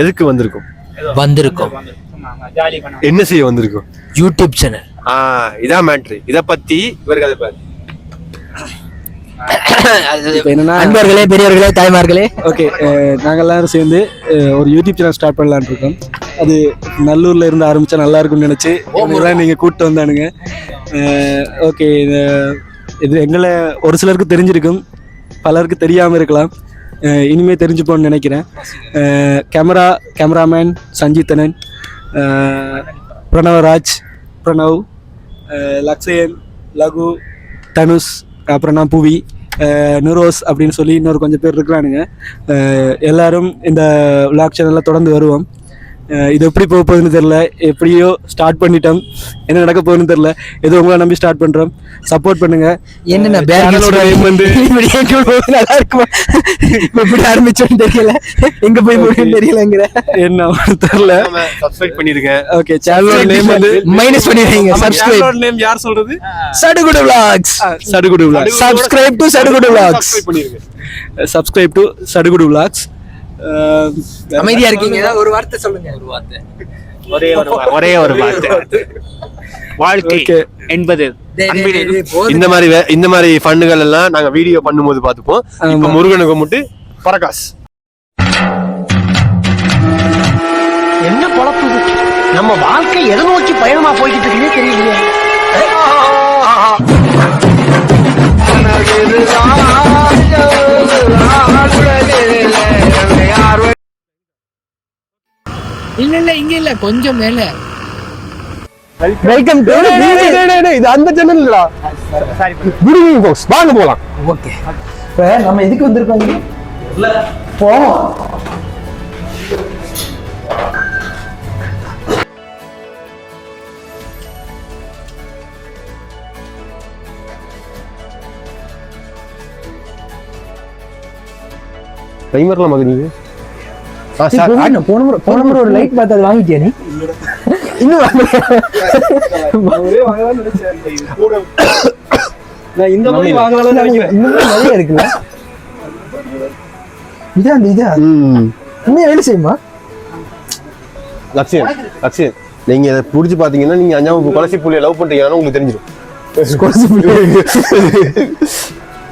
எதுக்கு வந்திருக்கும்? என்ன செய்ய வந்திருக்கும்? YouTube channel. இதான் மேட்ரு. இத பத்தி இவருக்கு அதை பாரு. அன்பர்களே, பெரியவர்களே, தாய்மார்களே, ஓகே, நாங்கள் எல்லாரும் சேர்ந்து ஒரு யூடியூப் சேனல் ஸ்டார்ட் பண்ணலான்னு இருக்கோம். அது நல்லூர்ல இருந்து ஆரம்பிச்சா நல்லா இருக்கும்னு நினைச்சு நீங்க கூப்பிட்டு வந்தானுங்க. ஓகே, இது எங்களை ஒரு சிலருக்கு தெரிஞ்சிருக்கும், பலருக்கு தெரியாம இருக்கலாம். இனிமே தெரிஞ்சுப்போன்னு நினைக்கிறேன். கேமராமேன் சஞ்சீத்தனன், பிரணவராஜ், பிரணவ், லக்ஷயன், லகு, தனுஷ், அப்புறம் நான் புவி, நுரோஸ் அப்படின்னு சொல்லி இன்னொரு கொஞ்சம் பேர் இருக்கிறானுங்க. எல்லாரும் இந்த விளாக் சேனலில் தொடர்ந்து வருவோம். இது எப்படி போக போகுதுன்னு தெரில, எப்படியோ ஸ்டார்ட் பண்ணிட்டோம், என்ன நடக்க போகுதுன்னு தெரில. ஏதோ உங்களை நம்பி ஸ்டார்ட் பண்ணுறோம், சப்போர்ட் பண்ணுங்க. என்னென்ன நல்லா இருக்குமா, எப்படி ஆரம்பிச்சோன்னு தெரியல, எங்க போய் முடியும் தெரியலங்கிற என்ன தெரில. சப்ஸ்கிரைப் பண்ணிருங்க. ஓகே, சேனலோட நேம் வந்து மைனஸ் பண்ணிடுறீங்க. சப்ஸ்கிரைப் நேம் யார் சொல்றது? சடுகுடு விளாக்ஸ். சடுகுடு விளாக்ஸ். சப்ஸ்கிரைப் டு சடுகுடு விளாக்ஸ். சப்ஸ்கிரைப் டு சடுகுடு விளாக்ஸ். அமைதியா இருக்கீங்க, ஒரு வார்த்தை சொல்லுங்க. ஒரே ஒரு வார்த்தை. வாழ்க்கை என்பது இந்த மாதிரி ஃபண்டுகள் எல்லாம் நாங்க வீடியோ பண்ணும்போது பாத்துப்போம். இப்ப முருகனை கும்பிட்டு பரகாஸ் என்ன பொழப்பு, நம்ம வாழ்க்கை எதை நோக்கி பயணமா போய்கிட்டு இருக்குன்னே தெரியலையே. இல்ல இங்க இல்ல, கொஞ்சம் மேல. வெல்கம் டு இது அந்த சேனல் இல்லடா. குட் ஈவினிங் folks, வாங்க போலாம். ஓகே, இப்ப நம்ம எதுக்கு வந்திருக்கோம்? போவோம். டைமர்ல மகனீங்க. போன முறை ஒரு லைட் பார்த்து அது வாங்கிட்டியா நீ? இன்னும் இந்த மாதிரி வாங்கலாம் நிறைய இருக்குல்ல. இதா உண்மையா வேலை செய்யுமா? லட்சியம் நீங்க இதை புடிச்சு பாத்தீங்கன்னா நீங்க அஞ்சாவது கொலசி புள்ளிய லவ் பண்றீங்கன்னா உங்களுக்கு தெரிஞ்சிடும்.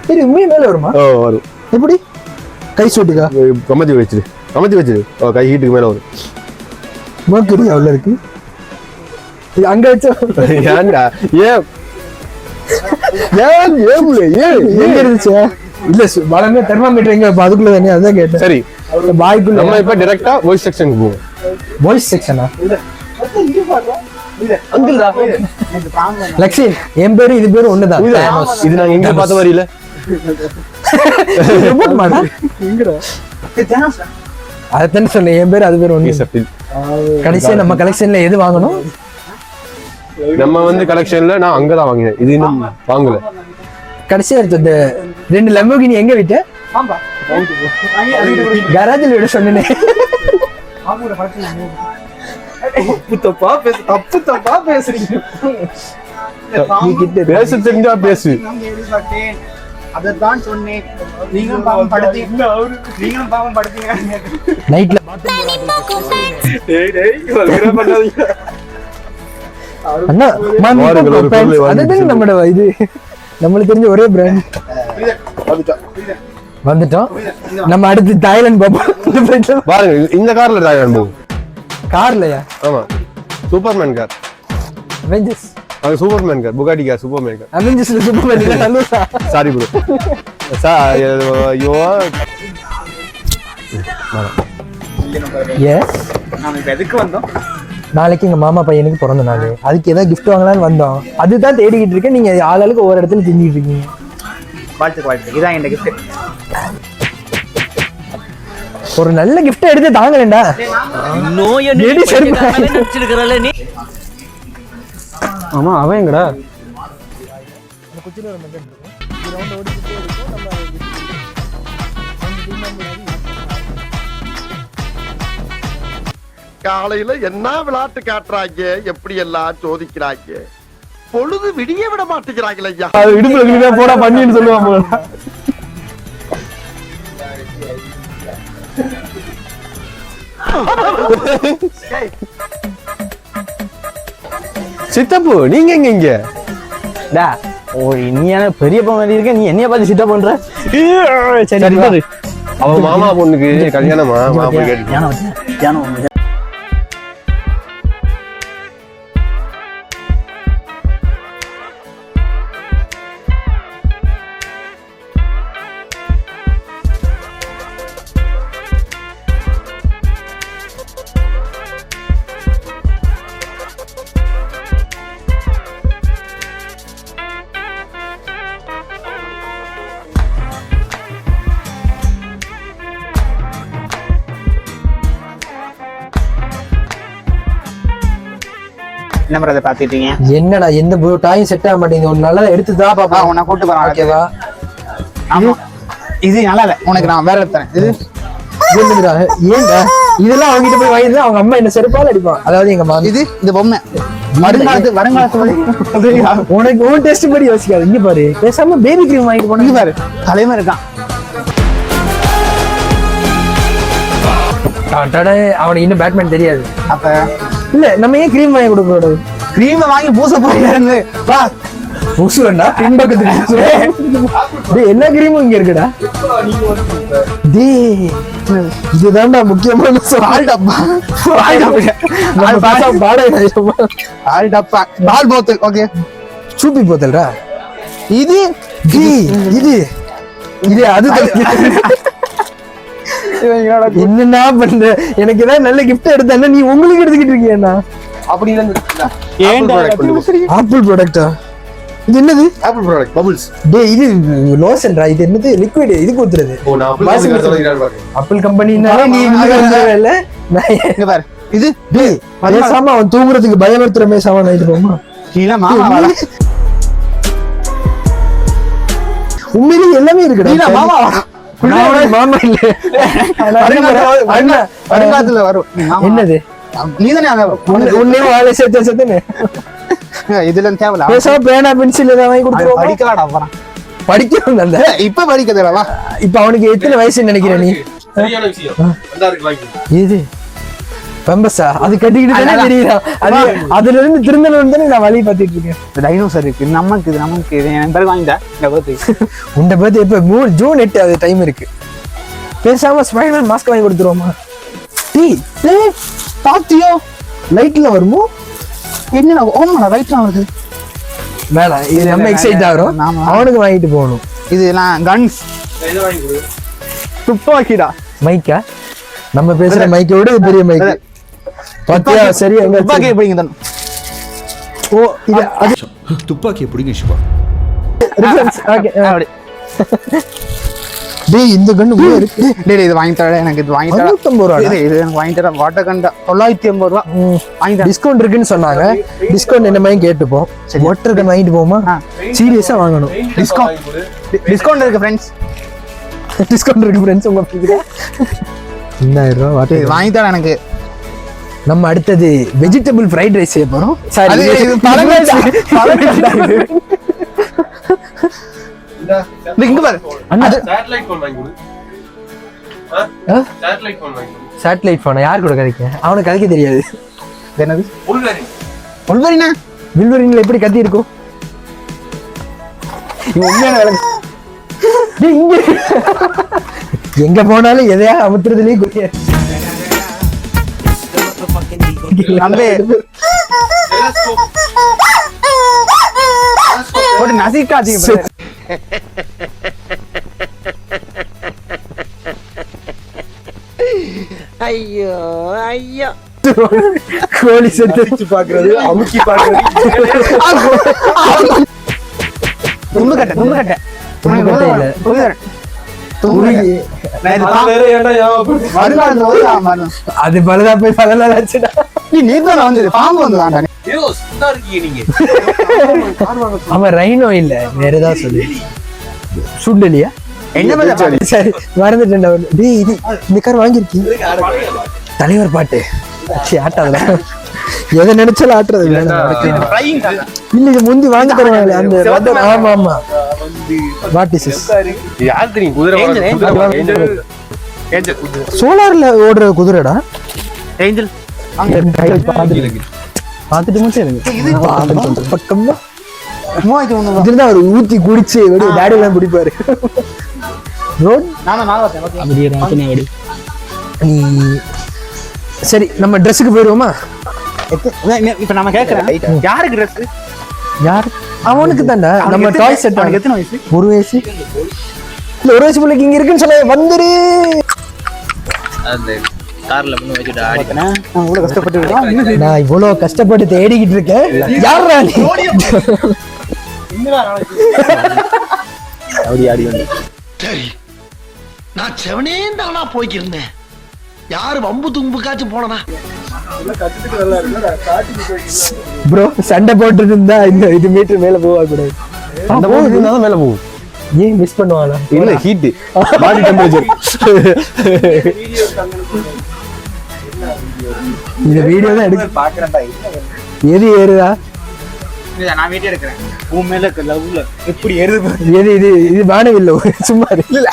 சரி, உண்மையா மேல வருமா? வரும். எப்படி? கை சூட்டுக்கா? கமத்தி வச்சிரு. கை ஹீட்டுக்கு மேல வரும். மோக்கரி அவ்வளவு இருக்கு. இது அங்க வச்சா ஏன்டா? எங்க இருந்துச்சு? இல்ல, வளமே தெர்மாமீட்டர் எங்க அதுக்குள்ள தானே, அதான் கேட்டேன். சரி, பாய்க்குள்ள நம்ம இப்ப டைரக்டா வாய்ஸ் செக்ஷனுக்கு போவோம். வாய்ஸ் செக்ஷனா? லக்ஷன், என் பேரு இது பேரு ஒண்ணுதான். இது நாங்க எங்க பார்த்த மாதிரி இல்ல. அதான் சொன்னேன், என் பேரு அது பேரு ஒண்ணு. கடைசியா நம்ம கலெக்ஷன்ல எது வாங்கணும்? நம்ம வந்து கலெக்ஷன்ல நான் அங்கதான் வாங்கினேன், இது இன்னும் வாங்கல. கடைசியா இந்த 2 லம்போகினி எங்க விட்ட? கராஜில் விட சொன்னேன். தப்பா பேசுறீங்க. பேச தெரிஞ்சா பேசு. அதான் சொன்னேன், நீங்களும் பாவம் படுத்தீங்க. நைட்ல அண்ணா அதுதான் நம்மளோட இது, நம்மளுக்கு தெரிஞ்ச ஒரே பிராண்ட். வந்துட்டோம். நம்ம அடுத்து தாய்லாந்து பாப்போம். பாருங்க, இந்த கார்ல தாய்லாந்து போகும். கார்லயா? ஆமா, சூப்பர்மேன் கார். அவெஞ்சர்ஸ். அது Superman car, Bugatti car, Superman car. அவெஞ்சர்ஸ்ல சூப்பர்மேன் இல்ல, நல்லூரா. Sorry bro. ஐயோ. எஸ், நாம இப்ப எதுக்கு வந்தோம்? நாளைக்கு எங்க மாமா பையனுக்கு பிறந்த நாள், அதுக்கு ஏதாவது கிஃப்ட் வாங்கலாம்னு வந்தோம். அதுதான் தேடிக்கிட்டு இருக்கேன். நீங்க ஆளாளுக்கு ஒவ்வொரு இடத்துல திங்கிட்டு இருக்கீங்க. வாழ்த்துக்கு, இதான் என் கிஃப்ட். ஒரு நல்ல கிஃப்ட் எடுத்து தாங்கலடா. ஆமா, அவன் எங்கடா? காலையில என்ன விளையாட்டு காட்டுறாங்க, எப்படி எல்லாம் சோதிக்கிறாங்க. பொழுது விடிய விட மாட்டேங்கிறாங்களே ஐயா. இடுப்புல போடா பண்ணின்னு சொல்லுவாங்க. சித்தப்பு நீங்க எங்க இங்க? டா ஓ நீ பெரியப்பா மாதிரி இருக்க, நீ என்னைய பார்த்து சிட்டா பண்ற? சரி சரி வா. பாரு. அவன் மாமா பொண்ணுக்கு கல்யாணமா மாப்பிள்ளை கேட்டு. யானை வச்சேன், யானை வச்சேன். என்ன பிரதர் பாத்துட்டீங்க? என்னடா எந்த டாயும் செட் ஆக மாட்டேங்குது, ஒரு நல்லதா எடுத்துதான் பாப்பா. உன்னை கூட்டு போறேன். ஓகேவா? ஆமா இது நல்லா இல்ல, உனக்கு நான் வேற எடுத்தேன். இது என்னதுடா? ஏன்டா இதெல்லாம் அவங்ககிட்ட போய் வாங்கிட்டு அவங்க அம்மா என்ன செருப்பால அடிப்பான். அதாவது எங்க மாமி இது இந்த பொம்மை வருங்காலத்து உனக்கு உன் டெஸ்ட் படி யோசிக்காது. இங்க பாரு, பேசாம பேபி கிரீம் வாங்கிட்டு போனீங்க பாரு. தலைமை இருக்கான். அவனுக்கு இன்னும் பேட்மேன் தெரியாது. அப்ப இல்ல நம்ம ஏன் கிரீம் வாங்கி கொடுக்க கூடாது? கிரீமை வாங்கி பூச போயிருந்து வா. பூசு வேண்டா, பின்பக்கத்துக்கு டேய் எல்லா கிரீமும் இங்க இருக்குடா. டேய் இதுதான்டா முக்கியமான பால் டப்பா, பால் டப்பா, பால் போத்தல். ஓகே சூப்பி போத்தல்டா இது. இது இது அது என்னன்னா பண்ற? எனக்கு ஏதாவது நல்ல கிஃப்ட் எடுத்தா நீ உங்களுக்கு எடுத்துக்கிட்டு இருக்கியா? அப்படி ஆப்பிள் ப்ராடக்டா? இது என்னது? Apple product bubbles. டேய் இது லோஷன்டா, இது என்னது? லிக்விட். இதுக்கு ஊத்துறது. ஓ நான் ஆப்பிள் கம்பெனினால நீ இல்ல. இங்க பாரு இது. டேய் பேசாம அவன் தூங்குறதுக்கு பயமுறுத்துற மாதிரி சாமான் வாங்கிட்டு போமா. இல்ல மாமா உண்மையிலேயே எல்லாமே இருக்குடா. மாமா மாமா இல்ல, வருங்காலத்துல வரும். என்னது? நீதானே உன்னையும் வாழை சேர்த்து சேர்த்துன்னு இதுல தேவையில்ல. பேசாம பேனா பென்சில் ஏதாவது வாங்கி கொடுத்துருவோம். படிக்கலாடா போறான். படிக்கணும் அந்த இப்ப படிக்கிறதுல. இப்ப அவனுக்கு எத்தனை வயசுன்னு நினைக்கிற நீ? சரியான விஷயம். வந்தாருக்கு வாங்கி. இது பம்பஸா? அது கட்டிக்கிட்டு தானே தெரியுதா? அது அதுல இருந்து திருந்தணும் தானே நான் வழி பார்த்துட்டு இருக்கேன். டைனோசர் இருக்கு. நமக்கு இது என் பேருக்கு வாங்கிட்டேன். இந்த பர்த்டே உண்ட பத்தி இப்ப ஜூன் 8 அது டைம் இருக்கு. பேசாம ஸ்பைடர்மேன் மாஸ்க் வாங்கி கொடுத்துருவோமா? டேய் பாத்தியோ லைட்ல வருமோ? என்ன ஓமா ரைட்ல வருது. வேணாம், இது நம்ம எக்ஸைட் ஆகிறோம். அவனுக்கு வாங்கிட்டு போகணும். இது நான் கன்ஸ் இதை வாங்கி கொடு. துப்பாக்கிடா. மைக்கா? நம்ம பேசுற மைக்கை விட இது பெரிய மைக். பாத்தியா? சரி எங்க துப்பாக்கி எப்படிங்க தரணும்? ஓ இது அது துப்பாக்கி எப்படிங்க சிவா? reference. Okay, அப்படி. டேய் இந்த கண்ணு உள்ள இருக்கு. டேய் இது வாங்கி தர, எனக்கு இது வாங்கி தர. 150 ரூபாய். இது எனக்கு வாங்கி தர. வாட்டர் கண்டா 980 ரூபாய் வாங்கி தர. டிஸ்கவுண்ட் இருக்குன்னு சொன்னாங்க. டிஸ்கவுண்ட் என்ன மாதிரி கேட்டுப்போம். வாட்டர் கன் வாங்கிட்டு போமா? சீரியஸா வாங்கணும். டிஸ்கவுண்ட் இருக்கு फ्रेंड्स. டிஸ்கவுண்ட் இருக்கு फ्रेंड्स. உங்க பிடிக்குதா? 2000 ரூபாய் வாட்டர் வாங்கி தர எனக்கு. நம்ம அடுத்தது வெஜிடபிள் ஃப்ரைட் ரைஸ் செய்ய போறோம். அது இது பழங்கள்டா. இங்க பாரு. சேட்டலைட் ஃபோன் வாங்கி கொடு. சேட்டலைட் ஃபோன் வாங்கி கொடு. சேட்டலைட் போன யார் கூட கதைக்க? அவனுக்கு கதைக்க தெரியாது. என்னது? உள்வரி. உள்வரினா வில்வரின்ல எப்படி கத்தி இருக்கும்? உண்மையான வேலை. டேய் இங்க எங்க போனாலும் எதையா அமுத்துறதுலயே குறியா. நம்பே ஒரு நசிக்காதீங்க. ஐயோ ஐயோ. கோழி செத்து பாக்குறது, அமுக்கி பாக்குறது. துண்டு கட்ட துண்டு கட்ட துண்டு இல்ல. உருகி. அது பலதா போய் பலதான் ஆச்சுடா. நீ தான் வந்து பாம்பு வந்து ஹீரோஸ் சுத்தா இருக்கீங்க நீங்க. அவன் ரைனோ இல்ல, வேற ஏதாவது சொல்லு. சுண்டலியா? என்ன சரி மறந்துட்டேன்டா. டேய் இது இந்த கார் வாங்கிருக்கீங்க? தலைவர் பாட்டு ஆட்டாதுல எதை நினைச்சாலும் ஆட்டுறது இல்ல. இது முந்தி வாங்கி தருவாங்க அந்த. ஆமா ஆமா. What is this? யார் தெரியும்? குதிரை சோலார்ல ஓடுற குதிரைடா. ஏஞ்சல் பார்த்துட்டு மட்டும் எனக்கு பக்கமா மூவாயிரத்தி ஒண்ணு இதுதான் அவர் ஊத்தி குடிச்சு டேடி எல்லாம் குடிப்பாரு ரோட் அப்படியே ராத்தினே வடி நீ சரி நம்ம ட்ரெஸ்ஸுக்கு போயிடுவோமா இப்ப நம்ம கேக்குறேன் யாருக்கு ட்ரெஸ் யார் அவனுக்கு தான்டா நம்ம டாய் செட் அவனுக்கு எத்தனை வயசு? 1 வயசு இல்ல 1 வயசு பிள்ளைக்கு இங்க இருக்குன்னு சொல்ல வந்துரு அந்த கார்ல முன்ன வச்சுட்டு ஆடி நான் இவ்வளவு கஷ்டப்பட்டு நான் இவ்வளவு கஷ்டப்பட்டு தேடிக்கிட்டு இருக்கேன் யாரா நீ அப்படி ஆடி வந்து சரி நான் செவனே தானா போய்க்கிருந்தேன் யாரு வம்பு தும்புக்காச்சும் போனனா ப்ரோ சண்டை போட்டு இருந்தா இந்த இது மீட்டர் மேல போக கூடாது அந்த போது இருந்தாலும் மேல போகும். ஏன் மிஸ் பண்ணுவானா இல்ல ஹீட் பாடி டெம்பரேச்சர். இந்த வீடியோ தான் எடுக்க பாக்குறேன்டா எது ஏறுதா நான் வீடியோ எடுக்கிறேன் உன் மேல லவ்ல எப்படி ஏறுது எது இது இது வானவில்லை சும்மா இல்ல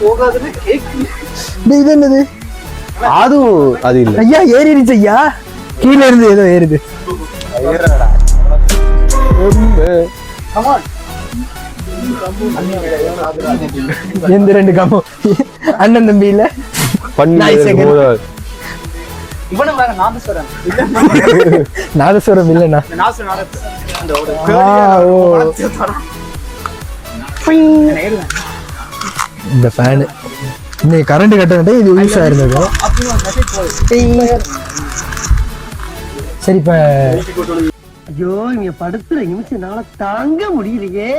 போகாதுன்னு கேக்கு இது என்னது அதுவும் அது இல்ல. ஐயா ஏறிடுச்சு ஐயா கீழே இருந்து ஏதோ ஏறுது எந்த 2 கம்பம் அண்ணன் தம்பி இல்ல நாய் சேகர். இவனும் வேற நாதஸ்வரம் நாதஸ்வரம் இல்லண்ணா இந்த ஃபேனு இன்னைக்கு கரண்ட் கட்டணட்டே இது யூஸ் ஆயிருந்தது சரி இப்ப ஐயோ இங்க படுத்துற நிமிஷம்னால தாங்க முடியலையே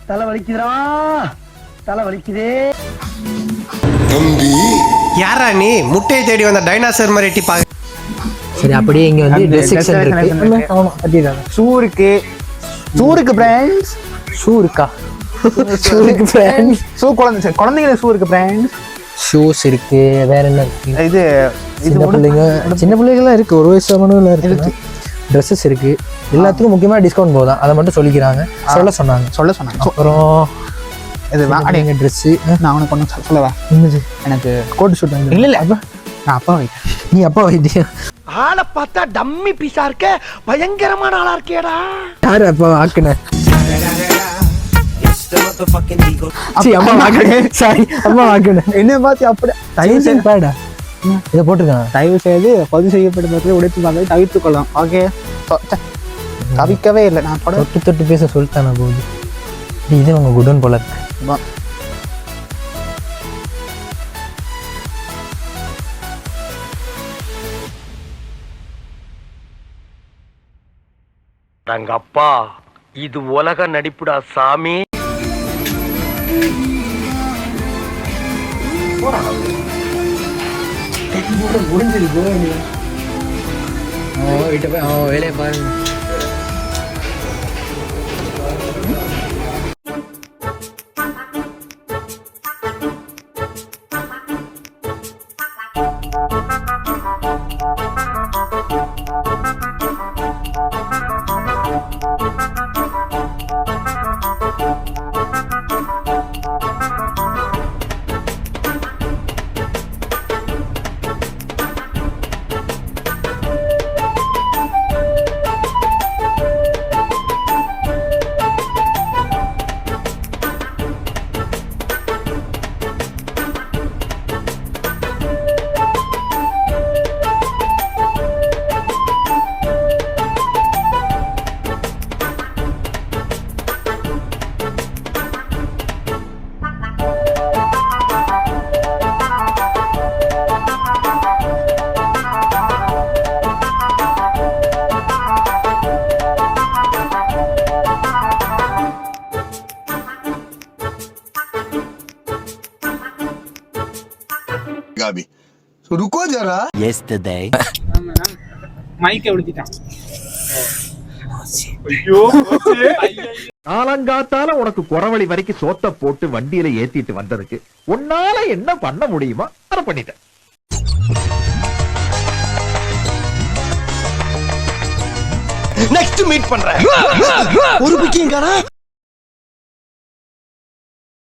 தலை வலிக்குதுடா தலை வலிக்குதே யாரா நீ முட்டையை தேடி வந்த டைனாசர் மாதிரி எட்டி பாக்க. சரி அப்படியே இங்க வந்து ட்ரெஸ் செக்ஷன் இருக்கு ஆமா அப்படிதான் ஷூ இருக்கு பிராண்ட்ஸ் ஷூ இருக்கா ஷூ இருக்கு ஃப்ரெண்ட்ஸ் ஷூ குழந்தைங்க ஷூ இருக்கு பிராண்ட்ஸ் ஷூஸ் இருக்கு வேற என்ன இருக்கு இது சின்ன பிள்ளைங்கலாம் இருக்கு 1 வயசு ஆனவங்க இருக்கு ட்ரெஸ்ஸஸ் இருக்கு எல்லாத்துக்கும் முக்கியமா டிஸ்கவுண்ட் போதான் அதை மட்டும் சொல்லிக்கிறாங்க சொல்ல சொன்னாங்க அப்புறம் இது எங்க ட்ரெஸ் நான் உனக்கு ஒன்று சொல்லவா என்னது எனக்கு கோட் ஷூட் இல்ல அப்ப நான் அப்பா வைட்டேன் நீ அப்பா வைத்தியா ஆளை பார்த்தா டம்மி பீஸா இருக்க பயங்கரமான ஆளா இருக்கேடா யாரு அப்பா ஆக்குன அம்மா வாக்குன சாரி அம்மா வாக்குன என்ன பார்த்து அப்படியே தயவு செய்து பாடா இதை போட்டிருக்கான் தயவு செய்து பதிவு செய்யப்பட்ட உடைத்து பார்த்து தவிர்த்து கொள்ளலாம் ஓகே தவிக்கவே இல்லை நான் தொட்டு பேச சொல்லிட்டானா போகுது இது உங்க குடன் போல இருக்கு அப்பா இது உலக நடிப்புடா சாமி. வேலையை பாருங்க गाबी रुको जरा. yesterday மைக்கை விழுத்திட்டான் காலங்காத்தால உனக்கு குறவழி வரைக்கும் சோத்த போட்டு வண்டியில ஏத்திட்டு வந்ததுக்கு உன்னால என்ன பண்ண முடியுமா அதை பண்ணிட்டேன். நெக்ஸ்ட் மீட் பண்றேன். ஒரு பிக்கிங்